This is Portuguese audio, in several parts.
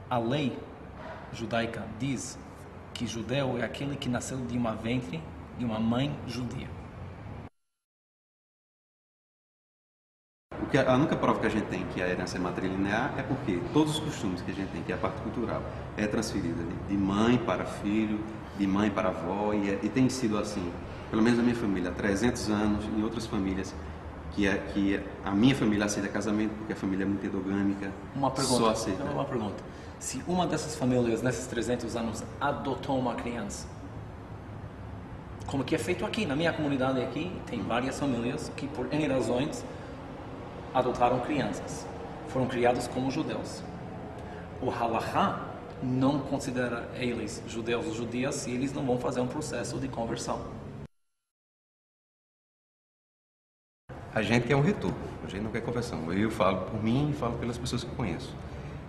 A lei judaica diz que judeu é aquele que nasceu de uma ventre de uma mãe judia. A única prova que a gente tem que a herança é matrilinear é porque todos os costumes que a gente tem, que é a parte cultural, é transferida de mãe para filho, de mãe para avó, e tem sido assim, pelo menos na minha família, há 300 anos, em outras famílias, que a minha família aceita casamento, porque a família é muito endogâmica, só aceita. Uma pergunta. Se uma dessas famílias, nesses 300 anos, adotou uma criança, como que é feito aqui, na minha comunidade aqui, tem várias famílias que, por N razões, adotaram crianças, foram criados como judeus. O halakha não considera eles judeus ou judias se eles não vão fazer um processo de conversão. A gente quer um retorno, a gente não quer conversão. Eu falo por mim e falo pelas pessoas que eu conheço.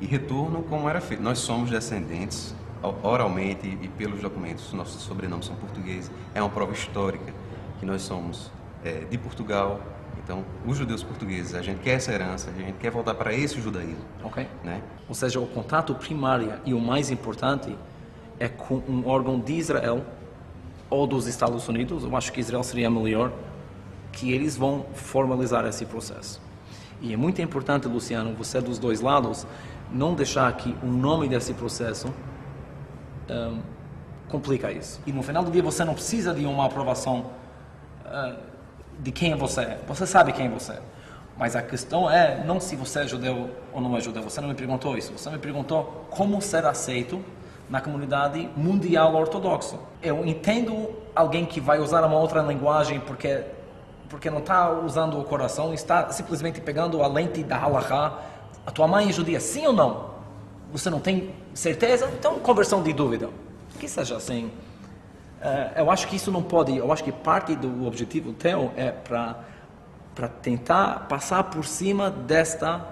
E retorno como era feito. Nós somos descendentes, oralmente e pelos documentos, nossos sobrenomes são portugueses. É uma prova histórica que nós somos de Portugal. Então, os judeus portugueses, a gente quer essa herança, a gente quer voltar para esse judaísmo. Ok. Né? Ou seja, o contato primário e o mais importante é com um órgão de Israel ou dos Estados Unidos, eu acho que Israel seria melhor, que eles vão formalizar esse processo. E é muito importante, Luciano, você dos dois lados, não deixar que o nome desse processo complica isso. E no final do dia você não precisa de uma aprovação de quem é você. Você sabe quem você é. Mas a questão é não se você é judeu ou não é judeu. Você não me perguntou isso. Você me perguntou como ser aceito na comunidade mundial ortodoxa. Eu entendo alguém que vai usar uma outra linguagem porque não está usando o coração, está simplesmente pegando a lente da halakha. A tua mãe é judia, sim ou não? Você não tem certeza? Então, conversão de dúvida. Que seja assim. Eu acho que isso não pode, eu acho que parte do objetivo teu é para tentar passar por cima desta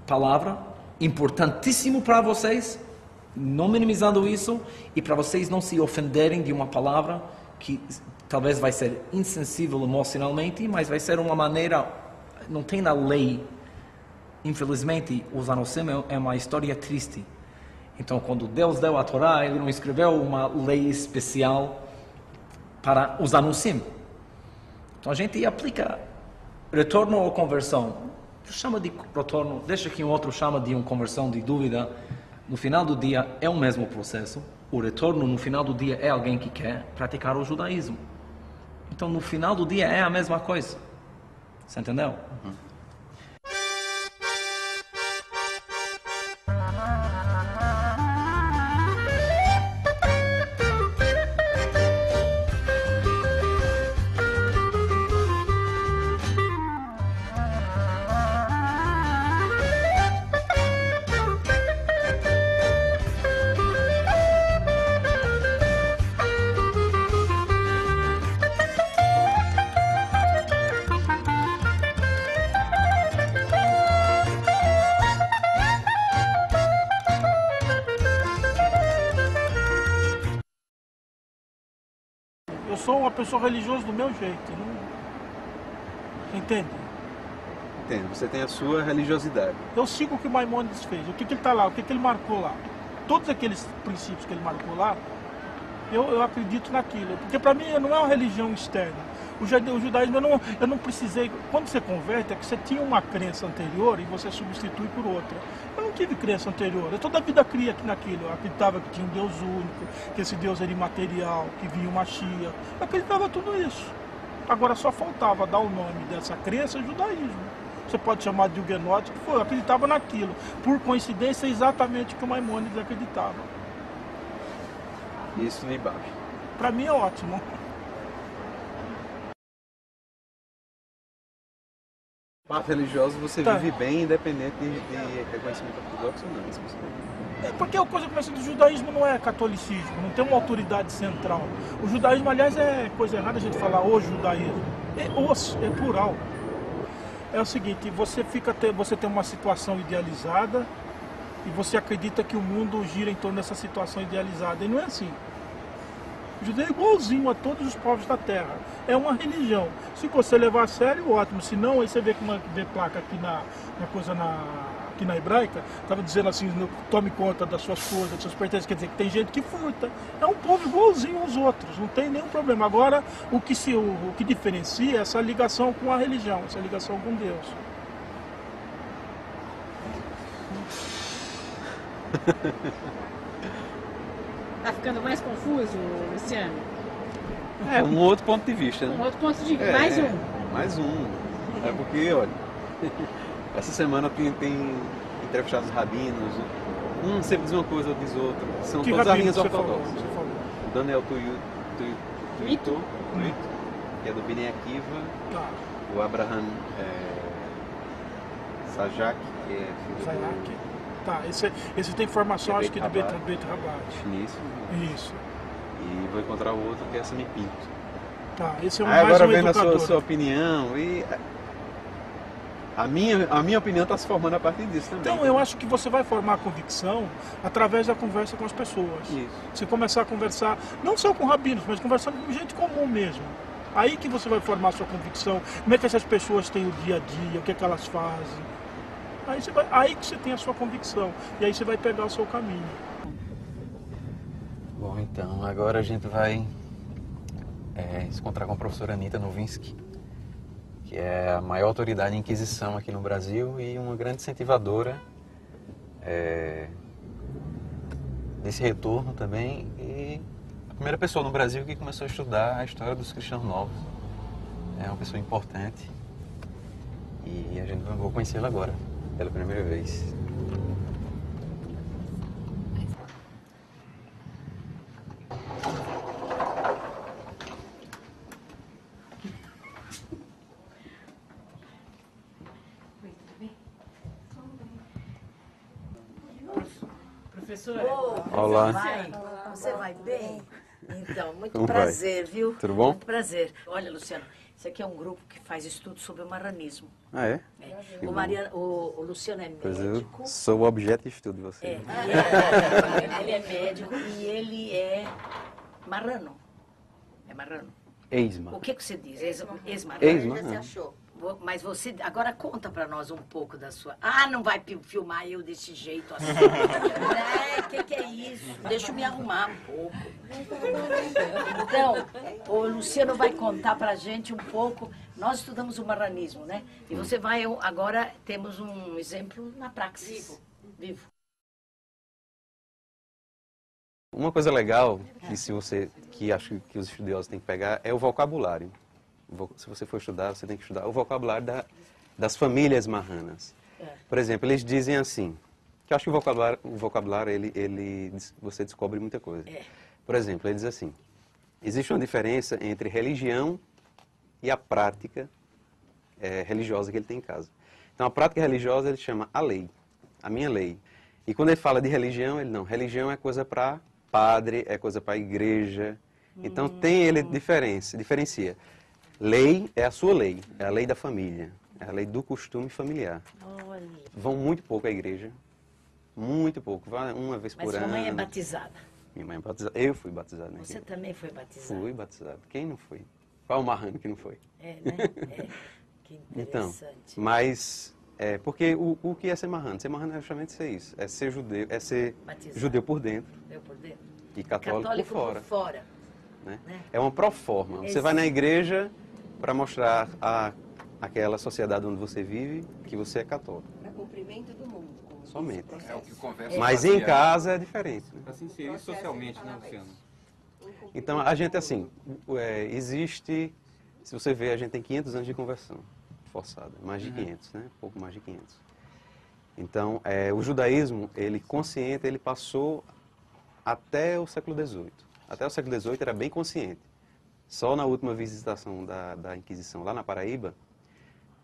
palavra, importantíssimo para vocês, não minimizando isso, e para vocês não se ofenderem de uma palavra que talvez vai ser insensível emocionalmente, mas vai ser uma maneira, não tem na lei, infelizmente, os Anosim é uma história triste. Então, quando Deus deu a Torá, Ele não escreveu uma lei especial para os Anusim. Então, a gente aplica retorno ou conversão. Chama de retorno, deixa que um outro chama de uma conversão de dúvida. No final do dia, é o mesmo processo. O retorno, no final do dia, é alguém que quer praticar o judaísmo. Então, no final do dia, é a mesma coisa. Você entendeu? Uhum. Eu sou uma pessoa religiosa do meu jeito, não... Entende? Entendo, você tem a sua religiosidade. Eu sigo o que Maimônides fez, o que ele está lá, o que ele marcou lá. Todos aqueles princípios que ele marcou lá, eu acredito naquilo. Porque para mim não é uma religião externa. O judaísmo, eu não precisei... Quando você converte, é que você tinha uma crença anterior e você substitui por outra. Eu não tive crença anterior. Eu toda a vida cria naquilo. Eu acreditava que tinha um Deus único, que esse Deus era imaterial, que vinha uma Mashiach. Eu acreditava tudo isso. Agora só faltava dar o nome dessa crença judaísmo. Você pode chamar de huguenote, que foi, eu acreditava naquilo. Por coincidência, é exatamente o que o Maimônides acreditava. Isso nem baixa. Para mim é ótimo. Parte religiosa você vive bem, independente de reconhecimento ortodoxo ou não. É porque a coisa que começa do judaísmo não é catolicismo, não tem uma autoridade central. O judaísmo, aliás, é coisa errada a gente falar o judaísmo. É plural. É o seguinte, você tem uma situação idealizada e você acredita que o mundo gira em torno dessa situação idealizada. E não é assim. O judeu é igualzinho a todos os povos da terra. É uma religião. Se você levar a sério, ótimo. Se não, aí você vê placa aqui que na hebraica, estava dizendo assim, tome conta das suas coisas, das suas pertences, quer dizer que tem gente que furta. É um povo igualzinho aos outros, não tem nenhum problema. Agora, o que diferencia é essa ligação com a religião, essa ligação com Deus. Tá ficando mais confuso, Luciano? É, um outro ponto de vista, né? Um outro ponto de vista. Mais um. Mais um. É porque, olha, essa semana tem entrevistado os rabinos. Um sempre diz uma coisa, outro diz outra. São Que todas rabino as você linhas falou? ortodoxas. Você falou? O Daniel Tuito, que é do Bnei Akiva. Tá. O Abraham Sajak, que é filho Zayak. Tá, esse tem formação, Que é acho que de Beit Bet Rabat. do Finício. Isso. E vou encontrar o outro que é Sammy Pinto. Tá, esse é Aí mais agora um vendo a educador. sua opinião, e a minha opinião está se formando a partir disso também. Então, eu acho que você vai formar a convicção através da conversa com as pessoas. Isso. Você começar a conversar, não só com rabinos, mas conversando com gente comum mesmo. Aí que você vai formar a sua convicção, como é que essas pessoas têm o dia a dia, o que é que elas fazem. Aí que você tem a sua convicção, e aí você vai pegar o seu caminho. Bom, então, agora a gente vai se encontrar com a professora Anita Novinsky, que é a maior autoridade em Inquisição aqui no Brasil e uma grande incentivadora desse retorno também, e a primeira pessoa no Brasil que começou a estudar a história dos cristãos novos. É uma pessoa importante e a gente vai conhecê-la agora, pela primeira vez. Professora? Olá. Você vai bem? Então, muito Como prazer, viu? Tudo bom? Muito prazer. Olha, Luciano, isso aqui é um grupo que faz estudo sobre o marranismo. Ah, é? É. O Luciano é Pois eu médico. sou o objeto de estudo de você. Ele é médico e ele é marrano. É marrano. Ex-ma. O que você diz? Ex-marrano? Ex-ma. Mas você agora conta pra nós um pouco da sua... Ah, não vai filmar eu desse jeito assim. Que é isso? Deixa eu me arrumar um pouco. Então, o Luciano vai contar pra gente um pouco. Nós estudamos o marranismo, né? E você vai... Agora temos um exemplo na praxis. Vivo. Uma coisa legal que acho que os estudiosos têm que pegar é o vocabulário. Se você for estudar, você tem que estudar o vocabulário das famílias marranas. Por exemplo, eles dizem assim, que eu acho que o vocabulário você descobre muita coisa. Por exemplo, ele diz assim, existe uma diferença entre religião e a prática religiosa que ele tem em casa. Então, a prática religiosa ele chama a lei, a minha lei. E quando ele fala de religião, ele não, religião é coisa para padre, é coisa para igreja. Então, ele diferencia. Lei é a sua lei, é a lei da família, é a lei do costume familiar. Olha. Vão muito pouco à igreja, muito pouco, vai uma vez por Mas ano. sua mãe é batizada. Minha mãe é batizada, eu fui batizado. Né? Você também foi batizada. Fui batizado, quem não foi? Qual o marrano que não foi? É, né? É. Que Então, interessante. mas, porque o que é ser marrano? Ser marrano é justamente ser isso, é ser judeu, é ser Batizado. judeu por dentro Eu por dentro. e católico por fora. Né? Né? É uma proforma. Você vai na igreja para mostrar àquela sociedade onde você vive que você é católico. Para cumprimento do mundo. Somente. É o que conversa. Mas em casa é diferente. Né? Para se inserir socialmente, né, Luciano? Então, a gente, assim, existe... Se você ver, a gente tem 500 anos de conversão forçada. Mais de 500, né? Pouco mais de 500. Então, o judaísmo, ele consciente, ele passou até o século XVIII. Até o século XVIII era bem consciente. Só na última visitação da Inquisição, lá na Paraíba,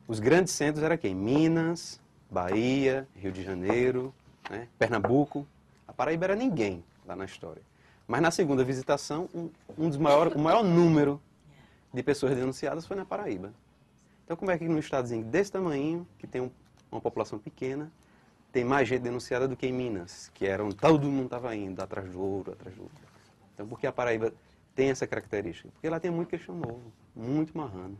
os grandes centros eram quem? Minas, Bahia, Rio de Janeiro, né? Pernambuco. A Paraíba era ninguém lá na história. Mas na segunda visitação, o maior número de pessoas denunciadas foi na Paraíba. Então como é que num estadozinho desse tamanho, que tem uma população pequena, tem mais gente denunciada do que em Minas, que todo mundo estava indo atrás do ouro, atrás do ouro. Então por que a Paraíba tem essa característica? Porque lá tem muito cristão novo, muito marrano.